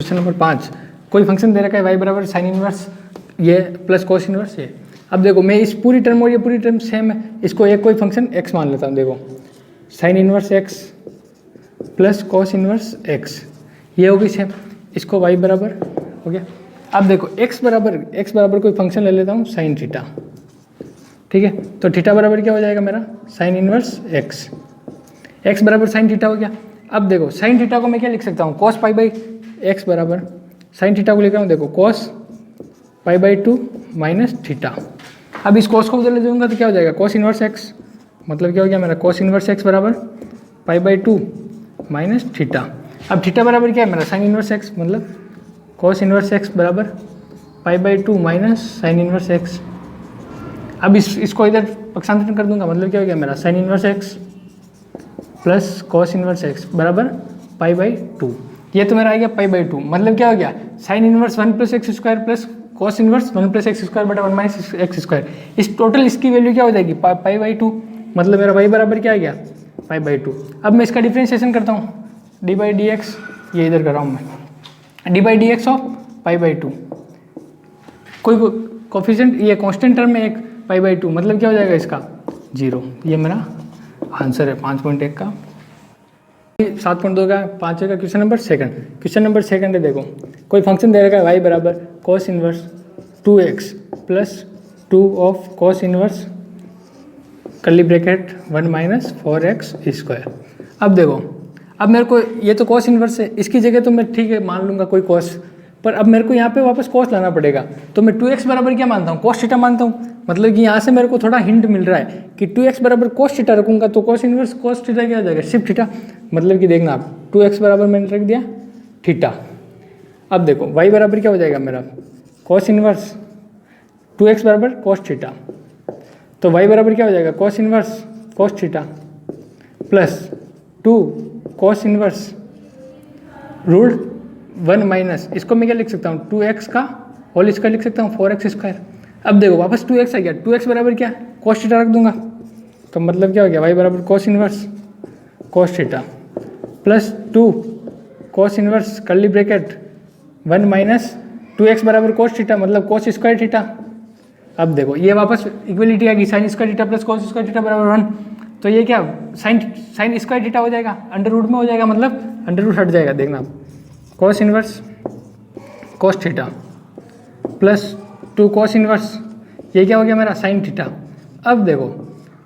Question number 5, कोई function दे रखा है y बराबर साइन इनवर्स ये प्लस कोस इनवर्स ये। अब देखो मैं इस पूरी टर्म और ये पूरी टर्म सेम है, इसको एक कोई फंक्शन x मान लेता हूँ। देखो sine inverse x plus cos inverse x ये होगी सेम, इसको y बराबर हो गया। अब देखो x बराबर कोई फंक्शन ले लेता हूँ साइन थीटा, ठीक है। तो थीटा बराबर क्या हो जाएगा मेरा साइन इनवर्स x बराबर साइन थीटा हो गया। अब देखो साइन थीटा को मैं क्या लिख सकता हूँ कॉस पाई बाई एक्स बराबर साइन थीटा को लिख रहा हूँ, देखो cos pi by 2 minus theta. अब इस कॉस को उधर ले जाऊँगा तो क्या हो जाएगा कॉस इनवर्स एक्स, मतलब क्या हो गया मेरा कॉस इनवर्स एक्स बराबर पाई बाई 2 माइनस थीटा। अब थीटा बराबर क्या है मेरा साइन इनवर्स एक्स, मतलब कॉस इनवर्स एक्स बराबर pi by 2 minus sine inverse x. अब इसको इधर पक्षांतरण कर दूंगा, मतलब क्या हो गया मेरा sine inverse x plus cos inverse x बराबर पाई बाई 2। ये तो मेरा आ गया पाई बाई 2, मतलब क्या हो गया sine inverse 1 plus X square plus cos inverse 1 plus X square बटा 1 माइनस एक्स स्क्वायर। इस टोटल इसकी वैल्यू क्या हो जाएगी पाई बाई 2, मतलब मेरा y बराबर क्या आ गया पाई बाई 2। अब मैं इसका डिफ्रेंशिएशन करता हूँ डी बाई डी एक्स, ये इधर कर रहा हूँ मैं D by D x of pi by 2, कोई कोफिशिएंट ये कांस्टेंट टर्म में एक पाई बाई 2, मतलब क्या हो जाएगा इसका 0। ये मेरा आंसर है 5.1 का। 7.2 का 5 का क्वेश्चन नंबर सेकंड है। देखो कोई फंक्शन दे रखा है y बराबर cos inverse 2x plus 2 of cos inverse curly bracket 1 minus 4x square. अब देखो अब मेरे को ये तो cos इनवर्स है, इसकी जगह तो मैं ठीक है मान लूँगा कोई cos, पर अब मेरे को यहाँ पे वापस cos लाना पड़ेगा। तो मैं 2x बराबर क्या मानता हूँ cos थीटा मानता हूँ, मतलब कि यहाँ से मेरे को थोड़ा हिंट मिल रहा है कि 2x बराबर cos थीटा रखूँगा तो cos इनवर्स cos थीटा क्या हो जाएगा शिफ्ट थीटा, मतलब कि देखना आप 2x बराबर मैंने रख दिया थीटा। अब देखो y बराबर क्या हो जाएगा मेरा cos इनवर्स 2x बराबर cos थीटा, तो y बराबर क्या हो जाएगा cos inverse cos theta plus 2 cos inverse root 1 minus, इसको मैं क्या लिख सकता हूँ 2x का होल स्क्वायर लिख सकता हूँ 4x स्क्वायर। अब देखो वापस 2x आ गया, 2x बराबर क्या cos थीटा रख दूंगा, तो मतलब क्या हो गया y बराबर cos inverse cos theta plus 2 cos inverse curly bracket 1 minus 2x बराबर cos थीटा, मतलब cos स्क्वायर थीटा। अब देखो ये वापस इक्वलिटी आ गई sine square theta plus cos square theta बराबर 1, तो ये क्या साइन स्क्वायर थीटा हो जाएगा अंडर रूट में हो जाएगा, मतलब अंडर रूट हट जाएगा। देखना cos inverse cos theta plus 2 cos inverse, ये क्या हो गया मेरा साइन थीटा। अब देखो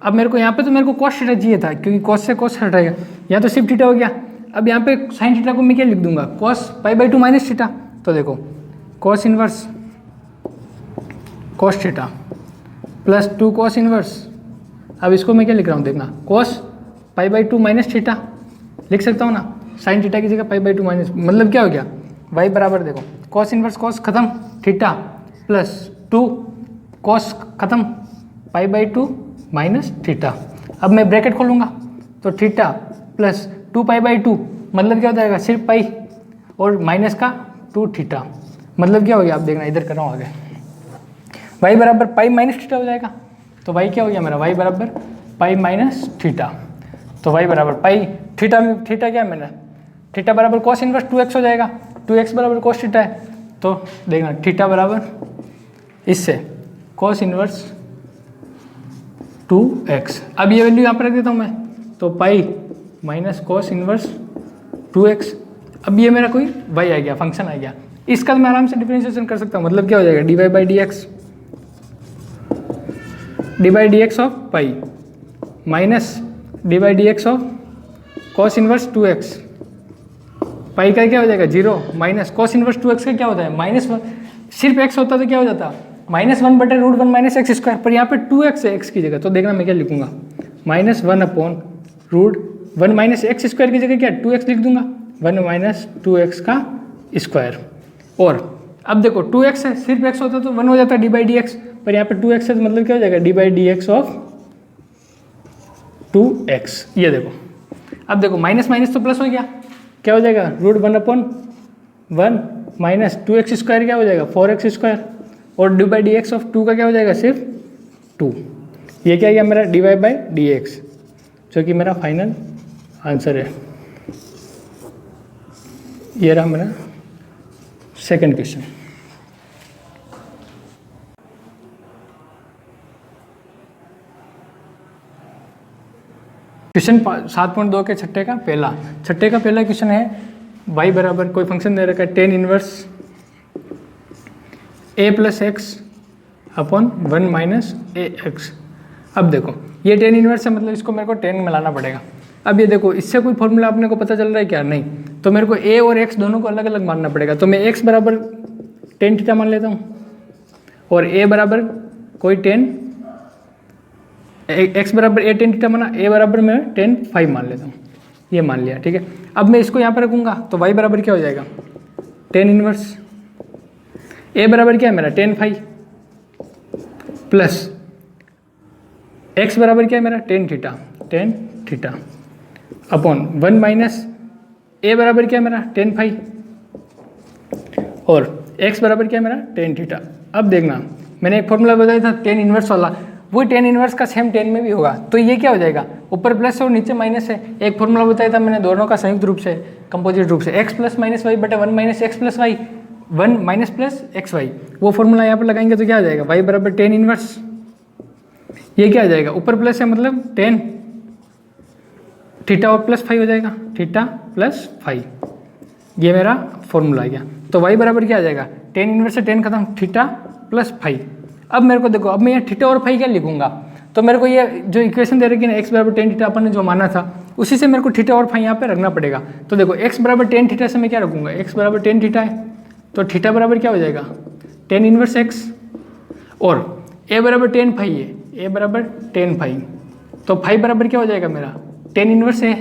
अब मेरे को यहाँ पे तो मेरे को cos थीटा चाहिए था, क्योंकि cos से cos हटाएगा, यहाँ तो सिर्फ थीटा हो गया। अब यहाँ पे साइन थीटा को मैं क्या लिख दूंगा cos pi by 2 minus theta, तो देखो cos inverse cos theta plus 2 cos inverse, अब इसको मैं क्या लिख रहा हूँ देखना cos pi by 2 minus theta लिख सकता हूँ ना, साइन थीटा की जगह पाई बाई 2 माइनस, मतलब क्या हो गया y बराबर देखो cos इनवर्स cos खत्म थीटा प्लस 2 cos खत्म पाई बाई 2 माइनस थीटा। अब मैं ब्रैकेट खोलूँगा तो थीटा प्लस 2 पाई बाई 2, मतलब क्या हो जाएगा सिर्फ पाई और माइनस का 2 थीटा, मतलब क्या हो गया आप देखना इधर कर रहा हूँ आगे y बराबर पाई माइनस थीटा हो जाएगा। तो y क्या हो गया मेरा y बराबर पाई माइनस थीटा, तो y बराबर पाई थीटा क्या है मैंने थीटा बराबर cos इनवर्स 2x हो जाएगा, 2x बराबर cos थीटा है, तो देखना थीटा बराबर इससे cos इनवर्स 2x। अब ये वैल्यू यहाँ पर रख देता हूँ मैं, तो pi minus cos inverse 2x। अब ये मेरा कोई y आ गया फंक्शन आ गया, इसका तो मैं आराम से डिफरेंशिएशन कर सकता हूँ, मतलब क्या हो जाएगा D by D x of pi minus D by D x of cos inverse 2x, पाई का क्या हो जाएगा 0 माइनस cos इनवर्स 2x का क्या होता है -1, सिर्फ x होता तो क्या हो जाता -1 बटे रूट 1 माइनस एक्स स्क्वायर, पर यहाँ पे 2x है x की जगह, तो देखना मैं क्या लिखूंगा -1 upon root 1 minus x square की जगह क्या 2x लिख दूंगा 1 माइनस 2x का स्क्वायर। और अब देखो 2x है, सिर्फ x होता तो 1 हो जाता डी बाई डी एक्स, पर यहाँ पे 2x है तो मतलब क्या हो जाएगा D by D x of 2x। ये देखो अब देखो माइनस माइनस तो प्लस हो गया, क्या हो जाएगा root 1 upon 1 minus 2x square क्या हो जाएगा 4x स्क्वायर, और D by D x of 2 का क्या हो जाएगा सिर्फ 2। ये क्या गया मेरा d Y by D x, जो कि मेरा फाइनल आंसर है। ये रहा मेरा सेकंड क्वेश्चन, क्वेश्चन 7.2 के छठे का पहला क्वेश्चन है y बराबर कोई फंक्शन दे रखा है tan inverse a plus x upon 1 minus A x. अब देखो ये टेन इनवर्स है, मतलब इसको मेरे को 10 में लाना पड़ेगा। अब ये देखो इससे कोई फॉर्मूला अपने को पता चल रहा है क्या? नहीं। तो मेरे को a और x दोनों को अलग अलग मानना पड़ेगा। तो मैं x बराबर टेन थीटा मान लेता हूँ और a बराबर कोई x बराबर a टेन थीटा माना, a बराबर मैं 10 फाइव मान लेता हूँ, ये मान लिया, ठीक है। अब मैं इसको यहाँ पर रखूँगा तो y बराबर क्या हो जाएगा? टेन इनवर्स a बराबर क्या है मेरा? 10 फाइव प्लस x बराबर क्या है मेरा? Tan theta upon 1 minus a बराबर क्या है मेरा? 10 फाइव और x बराबर क्या है मेरा? 10 थीटा। अब देखना मैंने एक फॉर्मूला बताया था टेन इनवर्स वाला, वो टेन इनवर्स का सेम 10 में भी होगा। तो ये क्या हो जाएगा? ऊपर प्लस है और नीचे माइनस है। एक फॉर्मूला बताया था मैंने दोनों का संयुक्त रूप से, कंपोजिट रूप से, x प्लस माइनस वाई बटे 1 minus x plus y, 1 minus plus x y. वो फॉर्मूला यहाँ पर लगाएंगे तो क्या आ जाएगा? y बराबर टेन इनवर्स, ये क्या आ जाएगा? ऊपर प्लस है मतलब 10 थीटा और प्लस 5 हो जाएगा, थीटा प्लस 5, ये मेरा फॉर्मूला आ गया। तो y बराबर क्या आ जाएगा? टेन इनवर्स से 10 खत्म, थीटा प्लस 5। अब मेरे को देखो, अब मैं यहाँ थीटा और 5 क्या लिखूंगा? तो मेरे को ये जो इक्वेशन दे रखी है ना x बराबर टेन थीटा अपन ने जो माना था, उसी से मेरे को थीटा और 5 यहाँ पे रखना पड़ेगा। तो देखो x बराबर टेन थीटा से मैं क्या रखूंगा? x बराबर टेन थीटा है तो थीटा बराबर क्या हो जाएगा? टेन इनवर्स x, और a बराबर टेन फाइव है, a बराबर टेन फाइव, तो 5 बराबर क्या हो जाएगा मेरा? टेन इनवर्स है।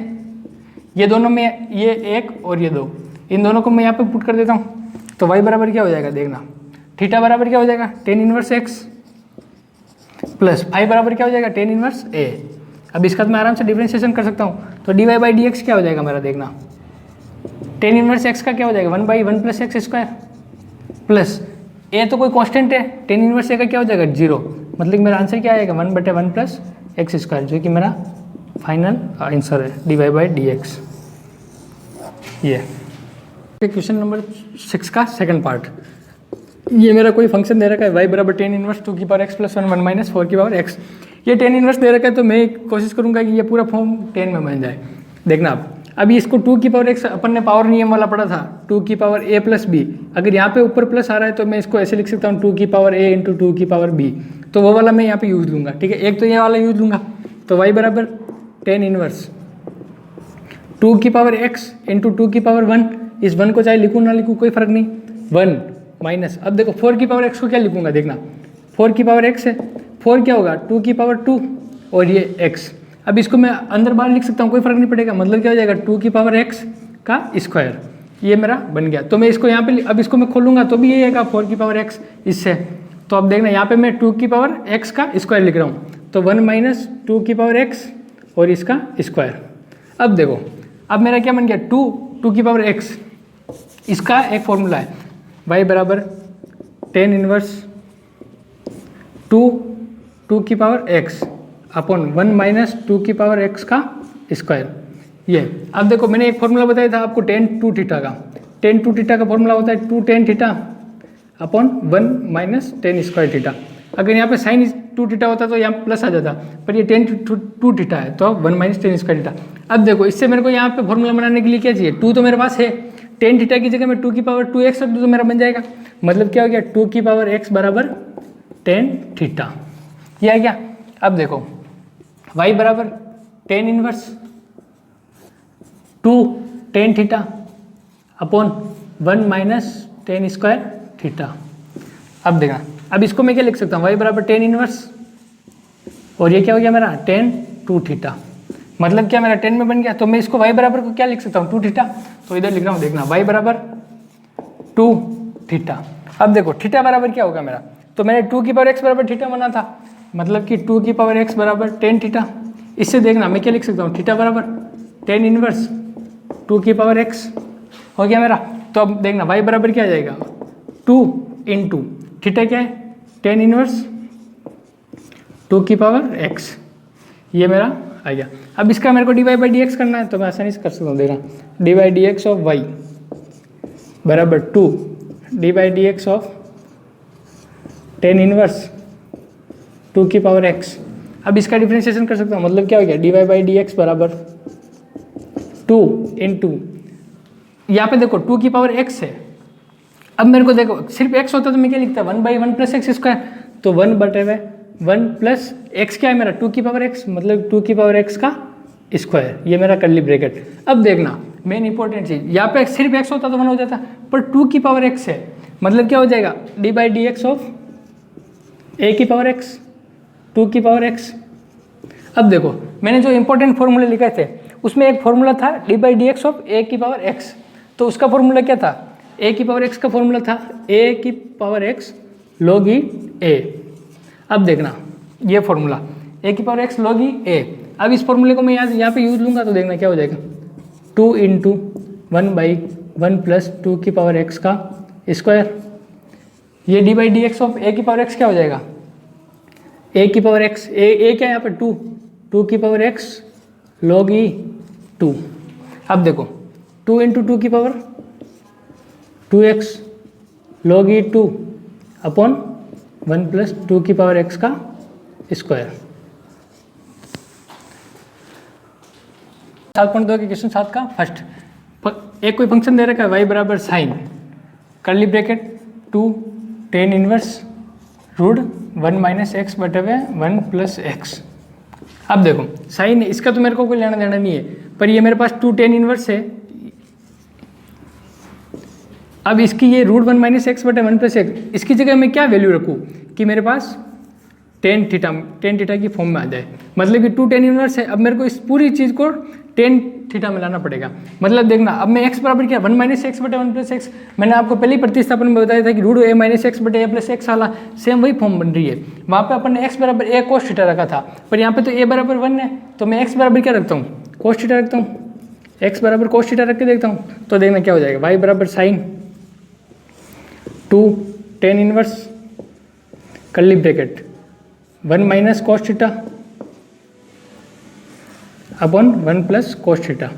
ये दोनों में, ये एक और ये दो, इन दोनों को मैं यहाँ पे पुट कर देता हूँ तो y बराबर क्या हो जाएगा? देखना थीटा बराबर क्या हो जाएगा? टेन इनवर्स x प्लस 5 बराबर क्या हो जाएगा? Tan inverse a। अब इसका तो मैं आराम से डिफरेंशिएशन कर सकता हूँ, तो dy बाई डी एक्स क्या हो जाएगा मेरा? देखना टेन इनवर्स x का क्या हो जाएगा? 1 by 1 plus X square plus a तो कोई कांस्टेंट है, टेन इनवर्स a का क्या हो जाएगा? 0। मतलब मेरा आंसर क्या आएगा? 1 बटे 1 प्लस एक्स स्क्वायर, जो कि मेरा फाइनल आंसर है dy बाई डी एक्स। ये क्वेश्चन नंबर 6 का सेकंड पार्ट, ये मेरा कोई फंक्शन दे रखा है y बराबर टेन इनवर्स 2 की पावर x प्लस 1 1 माइनस 4 की पावर x। ये टेन इनवर्स दे रखा है तो मैं कोशिश करूंगा कि ये पूरा फॉर्म 10 में बन जाए। देखना आप अभी इसको 2 की पावर x अपन ने पावर नियम वाला पढ़ा था, 2 की पावर a प्लस b। अगर यहाँ पे ऊपर प्लस आ रहा है तो मैं इसको ऐसे लिख सकता हूँ 2 की पावर a इंटू 2 की पावर b, तो वो वाला मैं यहाँ पे यूज लूँगा, ठीक है। एक तो ये वाला यूज लूँगा, तो y बराबर टेन इनवर्स 2 की पावर x इंटू 2 की पावर 1, इस 1 को चाहे लिखूँ ना लिखूँ कोई फर्क नहीं, 1 माइनस, अब देखो 4 की पावर x को क्या लिखूंगा? देखना 4 की पावर x है, 4 क्या होगा? 2 की पावर 2 और ये x। अब इसको मैं अंदर बाहर लिख सकता हूँ, कोई फर्क नहीं पड़ेगा, मतलब क्या हो जाएगा? 2 की पावर x का स्क्वायर, ये मेरा बन गया। तो मैं इसको यहाँ पे, अब इसको मैं खोलूंगा तो भी ये आएगा 4 की पावर x इससे। तो अब देखना यहाँ पे मैं 2 की पावर x का स्क्वायर लिख रहा हूँ, तो 1 माइनस 2 की पावर x और इसका स्क्वायर। अब देखो अब मेरा क्या बन गया? 2 की पावर x, इसका एक फॉर्मूला है y बराबर टेन इनवर्स 2 की पावर x अपॉन 1 माइनस 2 की पावर x का स्क्वायर। ये अब देखो मैंने एक फॉर्मूला बताया था आपको टेन टू थीटा का, टेन टू थीटा का फॉर्मूला होता है 2 tan theta upon 1 minus ten square theta. अगर यहाँ पे साइन 2 थीटा होता तो यहाँ प्लस आ जाता, पर ये टेन टू थीटा है तो 1 माइनस टेन स्क्वायर थीटा। अब देखो इससे मेरे को यहाँ पे फॉर्मूला बनाने के लिए क्या चाहिए? 2 तो मेरे पास है, टेन थीटा की जगह में 2 की पावर 2x रख दूँ तो मेरा बन जाएगा। मतलब क्या हो गया? 2 की पावर x बराबर टेन थीटा, ये आ गया। अब देखो y बराबर ten inverse 2 tan theta upon 1 minus ten square theta. अब देखना, अब इसको मैं क्या लिख सकता हूँ? y बराबर टेन इनवर्स और ये क्या हो गया मेरा? Tan two theta. मतलब क्या मेरा 10 में बन गया। तो मैं इसको y बराबर को क्या लिख सकता हूँ? 2 थीटा। तो इधर लिख रहा हूँ, देखना y बराबर 2 थीटा। अब देखो थीटा बराबर क्या होगा मेरा? तो मैंने 2 की पावर x बराबर थीटा बना था, मतलब कि 2 की पावर x बराबर टेन थीटा। इससे देखना मैं क्या लिख सकता हूँ? थीटा बराबर टेन इनवर्स 2 की पावर x हो गया मेरा। तो अब देखना y बराबर क्या आ जाएगा? 2 इंटू थीटा क्या है? टेन इनवर्स 2 की पावर x, ये मेरा आ गया। अब इसका मेरे को d Y by D x करना है तो मैं आसानी से कर सकता हूँ। देखना D y d x of y बराबर 2 d by D x of tan inverse 2 की पावर x। अब इसका डिफ्रेंशिएशन कर सकता हूँ, मतलब क्या हो गया, d Y by D x बराबर 2 इंटू, यहाँ पे देखो 2 की पावर x है। अब मेरे को देखो सिर्फ x होता तो मैं क्या लिखता, 1/1 प्लस एक्स स्क्वायर, तो 1/1 प्लस एक्स क्या है मेरा, 2 की पावर x, मतलब 2 की पावर x का स्क्वायर, ये मेरा कर्ली ब्रैकेट। अब देखना मेन इंपॉर्टेंट चीज, यहाँ पे सिर्फ x होता तो 1 हो जाता, पर 2 की पावर x है, मतलब क्या हो जाएगा, D by D x of a की पावर x 2 की पावर x। अब देखो मैंने जो इंपॉर्टेंट फॉर्मूले लिखे थे उसमें एक फॉर्मूला था D by D x of a की पावर x, तो उसका फॉर्मूला क्या था, a की पावर x का फॉर्मूला था a की power x log e a। अब देखना ये फॉर्मूला a की power x log e a, अब इस फॉर्मूले को मैं यहाँ पे यूज लूँगा तो देखना क्या हो जाएगा, 2 इंटू 1/1 प्लस 2 की पावर x का स्क्वायर। ये D by D x of a की पावर x क्या हो जाएगा, a की पावर x, a क्या है यहाँ पे 2 की पावर x log e 2। अब देखो 2 इंटू 2 की power 2x log e 2 upon 1 plus 2 की पावर x का स्क्वायर। 7.2 के क्वेश्चन 7 का फर्स्ट, एक कोई फंक्शन दे रखा है y बराबर sine curly bracket 2 tan inverse root 1 minus x बटे हुए 1 प्लस एक्स। अब देखो साइन इसका तो मेरे को कोई लेना देना नहीं है, पर ये मेरे पास 2 टेन इनवर्स है। अब इसकी ये रूट 1 माइनस एक्स बटे 1 प्लस एक्स, इसकी जगह मैं क्या वैल्यू रखूँ कि मेरे पास टेन थीटा की फॉर्म में आ जाए, मतलब कि 2 टेन इनवर्स है। अब मेरे को इस पूरी चीज़ को टेन थीटा में लाना पड़ेगा, मतलब देखना अब मैं x बराबर क्या 1 माइनस एक्स बटे 1 प्लस एक्स, मैंने आपको पहले ही प्रतिस्थापन में बताया था कि रूट a माइनस एक्स बटे a प्लस एक्स वाला सेम वही फॉर्म बन रही है। वहाँ पे अपन ने x बराबर a कोस थीटा रखा था, पर यहाँ पे तो a बराबर 1 है, तो मैं x बराबर क्या रखता हूँ, कोस थीटा रखता हूँ। x बराबर कोस थीटा रख के देखता हूँ तो देखना क्या हो जाएगा, y बराबर sine 2 tan inverse curly bracket 1 minus cos theta upon 1 plus cos theta.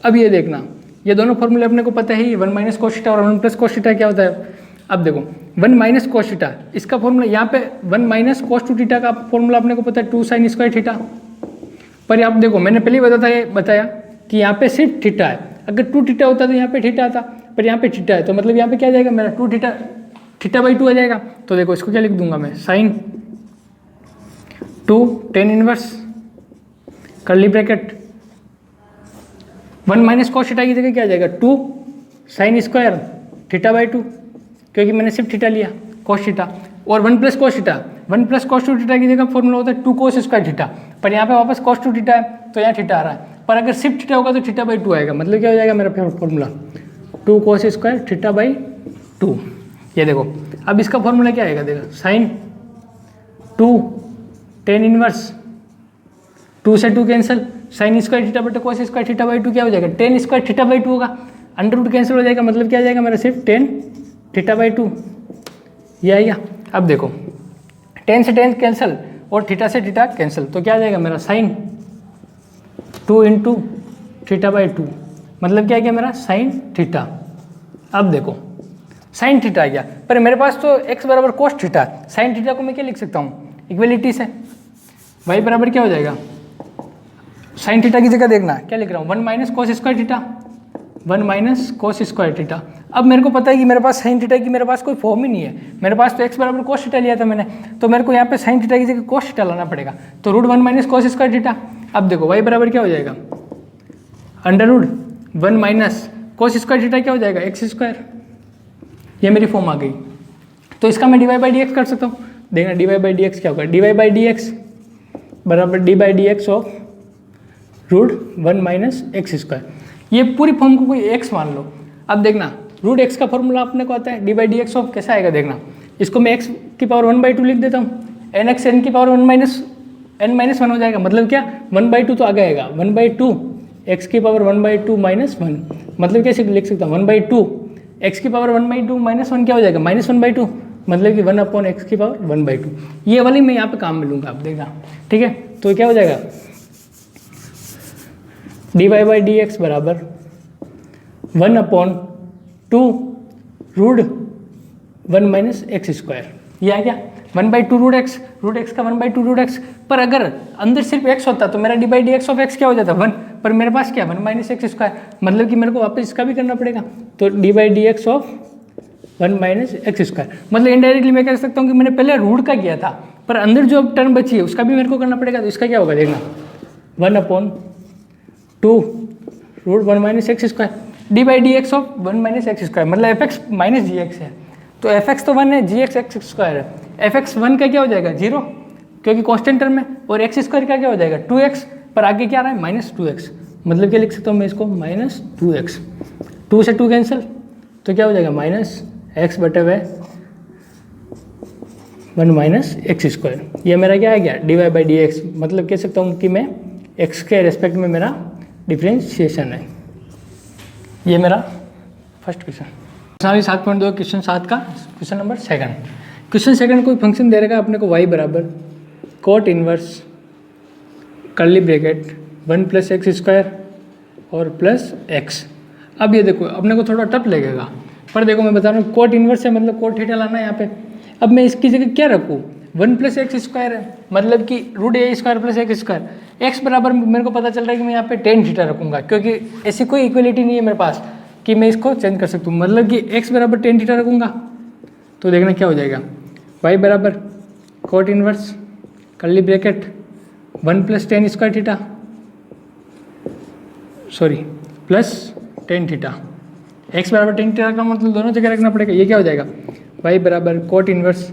अब ये देखना ये दोनों फॉर्मूले अपने को पता है ही, 1 माइनस कोस थीटा और 1 प्लस कोस थीटा क्या होता है। अब देखो 1 माइनस कोस थीटा इसका फॉर्मूला, यहाँ पे 1 माइनस कोस 2 थीटा का फॉर्मूला अपने को पता है 2 साइन स्क्वायर थीटा। पर आप देखो मैंने पहले ही बताया कि यहाँ पे सिर्फ थीटा है, अगर 2 थीटा होता तो यहाँ पे थीटा आता, पर यहाँ पे थीटा है तो मतलब यहाँ पे क्या आ जाएगा मेरा 2 थीटा बाई 2 आ जाएगा। तो देखो इसको क्या लिख दूंगा मैं, sine 2 tan inverse curly bracket 1 minus cos theta की जगह क्या आ जाएगा 2 साइन स्क्वायर थीटा बाई 2, क्योंकि मैंने सिर्फ थीटा लिया कोस थीटा, और 1 प्लस कोस थीटा 1 प्लस कोस 2 थीटा की जगह फॉर्मूला होता है 2 कोस स्क्वायर थीटा, पर यहाँ पे वापस कोस 2 थीटा है तो यहाँ थीटा आ रहा है, पर अगर सिर्फ थीटा होगा तो थीटा बाई 2 आएगा, मतलब क्या हो जाएगा मेरा formula 2 cos square theta by 2। ये देखो अब इसका फॉर्मूला क्या आएगा, देखो साइन 2 टेन इनवर्स 2 से 2 कैंसिल, साइन स्क्वायर थीटा बटे कोस स्क्वायर थीटा बाई 2 क्या हो जाएगा, टेन स्क्वायर थीटा बाई 2 होगा, अंडर रूट कैंसिल हो जाएगा, मतलब क्या आ जाएगा मेरा सिर्फ टेन थीटा बाई 2 ये आएगा। अब देखो 10 से 10 कैंसिल और थीटा से थीटा कैंसिल, तो क्या आ जाएगा मेरा साइन 2 इंटू थीटा बाई 2, मतलब क्या आ गया मेरा साइन थीटा। अब देखो साइन थीटा आ गया, पर मेरे पास तो x बराबर कोस थीटा, साइन थीटा को मैं क्या लिख सकता हूँ इक्वलिटी से, y बराबर क्या हो जाएगा, साइन थीटा की जगह देखना क्या लिख रहा हूँ 1 minus cos square theta 1 minus cos square theta. अब मेरे को पता है कि मेरे पास साइन थीटा की मेरे पास कोई फॉर्म ही नहीं है, मेरे पास तो x बराबर कोस थीटा लिया था मैंने, तो मेरे को यहाँ पे साइन थीटा की जगह कोस थीटा लाना पड़ेगा, तो root 1 minus cos square theta. अब देखो y बराबर क्या हो जाएगा under root 1 minus cos square theta क्या हो जाएगा एक्स स्क्वायर, ये मेरी फॉर्म आ गई। तो इसका मैं D Y by D X कर सकता हूँ, देखना D Y by D X क्या होगा, D Y by D x बराबर D by D x of root 1 minus x square. ये पूरी फॉर्म को कोई एक्स मान लो। अब देखना रूट एक्स का फॉर्मूला अपने को आता है D by D x of, कैसा आएगा देखना, इसको मैं एक्स की पावर 1/2 लिख देता हूँ, एन एक्स एन की पावर 1 हो जाएगा, मतलब क्या 1/2 तो आगे आएगा 1/2 एक्स की पावर 1/2 माइनस 1, मतलब कैसे लिख सकता हूँ 1/2 एक्स की पावर 1/2 माइनस 1 क्या हो जाएगा -1/2, मतलब कि 1/x की पावर 1/2। ये वाली मैं यहाँ पे काम में लूँगा, आप देखना ठीक है। तो क्या हो जाएगा d Y by D x बराबर 1/2 रूट 1 माइनस एक्स स्क्वायर, ये आ गया 1/2 रूट एक्स का 1/2 रूट एक्स। पर अगर अंदर सिर्फ एक्स होता तो मेरा D by D x of x क्या हो जाता 1, पर मेरे पास क्या 1 माइनस एक्स स्क्वायर, मतलब कि मेरे को वापस इसका भी करना पड़ेगा, तो D by D x of 1 minus x square. मतलब इनडायरेक्टली मैं कह सकता हूँ कि मैंने पहले रूट का किया था, पर अंदर जो टर्म बची है उसका भी मेरे को करना पड़ेगा, तो इसका क्या होगा देखना 1/2 root 1 minus x square d by D x of 1 minus x square, मतलब f x minus g x है, तो एफ एक्स तो 1 है, जी एक्स एक्स स्क्वायर है, एफ एक्स 1 का क्या हो जाएगा 0 क्योंकि कॉन्स्टेंट टर्म है, और एक्स स्क्वायर का क्या हो जाएगा 2x, पर आगे क्या आ रहा है -2x, मतलब क्या लिख सकता हूँ मैं इसको -2x, 2 से 2 कैंसिल, तो क्या हो जाएगा -x बटे हुए 1 माइनस एक्स स्क्वायर। ये मेरा क्या आ गया d Y by D x, मतलब कह सकता हूँ कि मैं x के रेस्पेक्ट में मेरा डिफ्रेंशिएशन है। ये मेरा फर्स्ट क्वेश्चन। 7.2 क्वेश्चन 7 का क्वेश्चन नंबर 2। क्वेश्चन 2 कोई फंक्शन दे रखा है अपने को y बराबर cot inverse curly bracket 1 plus X square और प्लस एक्स। अब ये देखो अपने को थोड़ा टफ लगेगा, पर देखो मैं बता रहा हूँ कोट इनवर्स है, मतलब कोट थीटा लाना है यहाँ पे। अब मैं इसकी जगह क्या रखूँ 1 प्लस एक्स स्क्वायर है, मतलब कि root A square plus X square, X बराबर मेरे को पता चल रहा है कि मैं यहाँ पे टेन थीटा रखूँगा, क्योंकि ऐसी कोई इक्वलिटी नहीं है मेरे पास कि मैं इसको चेंज कर सकता हूँ, मतलब कि एक्स बराबर टेन थीटा रखूँगा, तो देखना क्या हो जाएगा y बराबर cot inverse curly bracket 1 plus ten square theta, sorry plus tan theta, x बराबर टेन थीटा का मतलब दोनों जगह रखना पड़ेगा। ये क्या हो जाएगा y बराबर कोट इनवर्स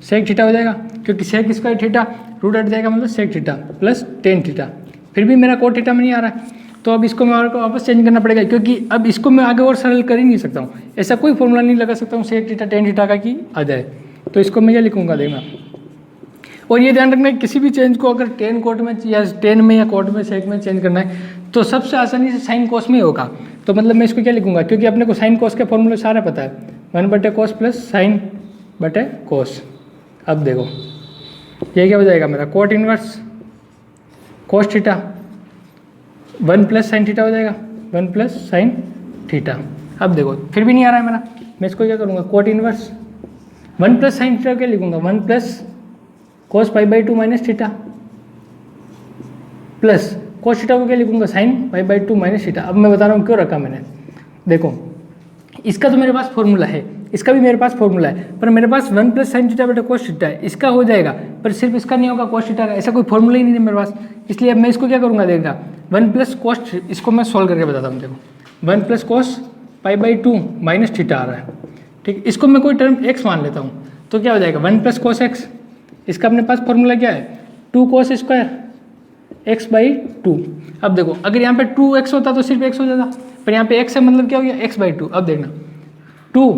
सेक थीटा हो जाएगा, क्योंकि सेक स्क्वायर थीटा रूट हट जाएगा, मतलब sec theta plus tan theta, फिर भी मेरा कोट थीटा में नहीं आ रहा है, तो अब इसको मैं वापस चेंज करना पड़ेगा, क्योंकि अब इसको मैं आगे और सरल कर ही नहीं सकता हूँ, ऐसा कोई फॉर्मूला नहीं लगा सकता हूँ सेक थीटा टेन थीटा का कि आ जाए, तो इसको मैं क्या लिखूँगा देखना। और ये ध्यान रखना है किसी भी चेंज को अगर टेन कोट में या टेन में या कोट में सेक में चेंज करना है तो सबसे आसानी से साइन कोस में ही होगा, तो मतलब मैं इसको क्या लिखूँगा, क्योंकि अपने को साइन कोस के फॉर्मूले सारा पता है, 1/cos प्लस साइन बटे कोस। अब देखो ये क्या हो जाएगा मेरा cot inverse cos theta 1 plus sine theta हो जाएगा 1 प्लस साइन थीटा। अब देखो फिर भी नहीं आ रहा है मेरा, मैं इसको क्या करूँगा cot inverse 1 plus sine theta क्या लिखूँगा 1 plus cos π/2 minus theta plus cos theta को क्या लिखूँगा साइन π/2 माइनस थीटा। अब मैं बता रहा हूँ क्यों रखा मैंने, देखो इसका तो मेरे पास फॉर्मूला है, इसका भी मेरे पास फॉर्मूला है, पर मेरे पास 1 प्लस साइन थीटा बटे कोस थीटा है, इसका हो जाएगा, पर सिर्फ इसका नहीं होगा कोस थीटा का, ऐसा कोई फॉर्मूला ही नहीं है मेरे पास, इसलिए अब मैं इसको क्या करूँगा देखना 1 प्लस कोस, इसको मैं सॉल्व करके बताता हूँ। देखो 1 प्लस कोस π/2 माइनस थीटा आ रहा है, ठीक, इसको मैं कोई टर्म x मान लेता हूँ, तो क्या हो जाएगा 1 प्लस कोस x, इसका अपने पास फॉर्मूला क्या है 2 कोस स्क्वायर x/2। अब देखो अगर यहाँ पे 2x होता तो सिर्फ x हो जाता, पर यहाँ पे x है मतलब क्या हो गया x/2। अब देखना 2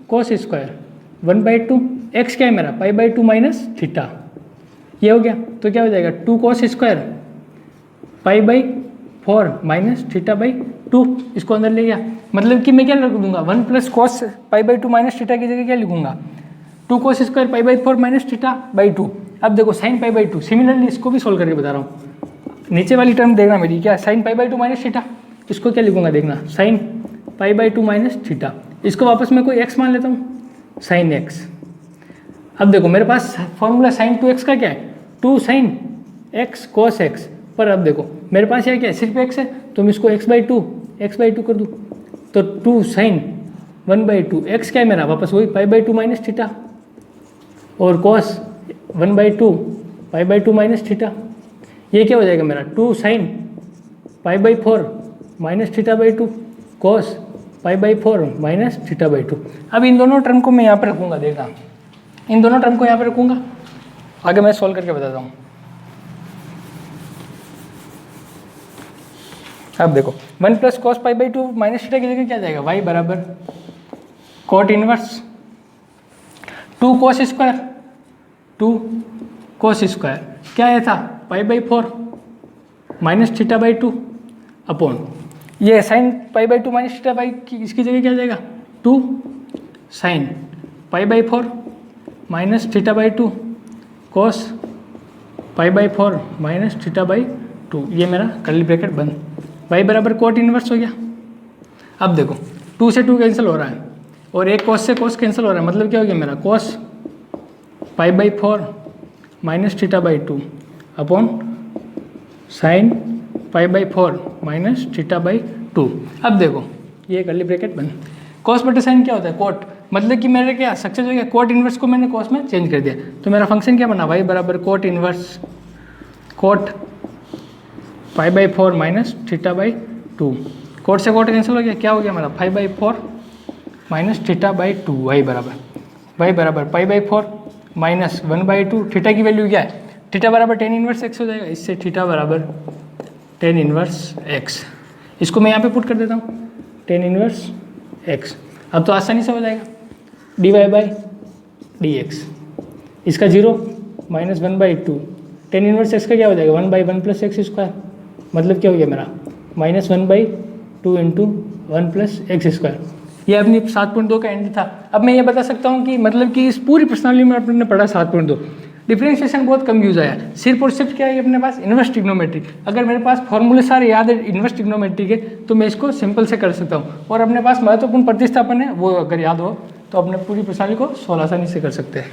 कोस स्क्वायर 1/2, x क्या है मेरा π/2 माइनस थीटा, ये हो गया, तो क्या हो जाएगा 2 कोस स्क्वायर π/4 माइनस थीटा/2, इसको अंदर ले गया, मतलब कि मैं क्या लिख दूंगा 1 प्लस कोस π/2 माइनस थीटा की जगह क्या लिखूंगा 2 कोस स्क्वायर π/4 माइनस थीटा/2। अब देखो साइन π/2, सिमिलरली इसको भी सोल्व करके बता रहा हूँ, नीचे वाली टर्म देखना मेरी क्या साइन π/2 माइनस थीटा, इसको क्या लिखूंगा देखना साइन π/2 माइनस थीटा, इसको वापस मैं कोई x मान लेता हूँ साइन x। अब देखो मेरे पास फॉर्मूला साइन 2x का क्या है 2 साइन x कोस x, पर अब देखो मेरे पास यह क्या है सिर्फ x है, तो मैं इसको x/2 कर दूँ, तो 2 साइन 1/2, x क्या है मेरा वापस वही π/2 माइनस थीटा, और कोस 1/2 π/2 माइनस थीटा, ये क्या हो जाएगा मेरा 2 साइन π/4 माइनस थीटा/2 कोस π/4 माइनस थीटा/2। अब इन दोनों टर्म को मैं यहाँ पर रखूँगा, देखना इन दोनों टर्म को यहाँ पर रखूँगा, आगे मैं सॉल्व करके बताता हूँ। अब देखो 1 प्लस कॉस π/2 माइनस थीटा की जगह क्या जाएगा y बराबर cot inverse 2 cos square 2 cos square क्या है था π/4 माइनस थीटा/2 अपॉन ये साइन π/2 माइनस थीटा की इसकी जगह क्या जाएगा 2 साइन π/4 माइनस थीटा/2 कोस π/4 माइनस थीटा/2, ये मेरा कर्ली ब्रैकेट बंद, y बराबर कोट इनवर्स हो गया। अब देखो 2 से 2 कैंसिल हो रहा है और एक कॉस से कॉस कैंसिल हो रहा है, मतलब क्या हो गया मेरा cos π/4 minus θ/2 upon sine π/4 minus θ/2। अब देखो ये कर्ली ब्रैकेट बंद। कॉस बटे साइन क्या होता है कोट, मतलब कि मेरे क्या सक्सेस हो गया, कोट इन्वर्स को मैंने कॉस में चेंज कर दिया, तो मेरा फंक्शन क्या बना y बराबर cot inverse cot π/4 minus θ/2। Cot से कोट कैंसिल हो गया, क्या हो गया मेरा 5/4 माइनस θ/2 y बराबर π/4 माइनस 1/2। थीटा की वैल्यू क्या है, थीटा बराबर tan इनवर्स x हो जाएगा, इससे थीटा बराबर tan इनवर्स x। इसको मैं यहाँ पे पुट कर देता हूँ tan इनवर्स x। अब तो आसानी से हो जाएगा dy/dx, इसका 0 माइनस 1/2, tan इनवर्स x का क्या हो जाएगा 1/1 प्लस एक्स स्क्वायर, मतलब क्या हो गया मेरा minus 1/2 into 1 plus X square. ये अपनी 7.2 का एंड था। अब मैं ये बता सकता हूँ कि मतलब कि इस पूरी प्रश्नावली में अपने पढ़ा 7.2, डिफरेंशिएशन बहुत कम यूज आया, सिर्फ और सिर्फ क्या है अपने पास इन्वर्स ट्रिग्नोमेट्री। अगर मेरे पास फॉर्मूले सारे याद है इन्वर्स ट्रिग्नोमेट्री के तो मैं इसको सिंपल से कर सकता हूँ, और अपने पास महत्वपूर्ण प्रतिस्थापन है वो अगर याद हो तो अपने पूरी प्रश्नावली को 16 आसानी से कर सकते हैं।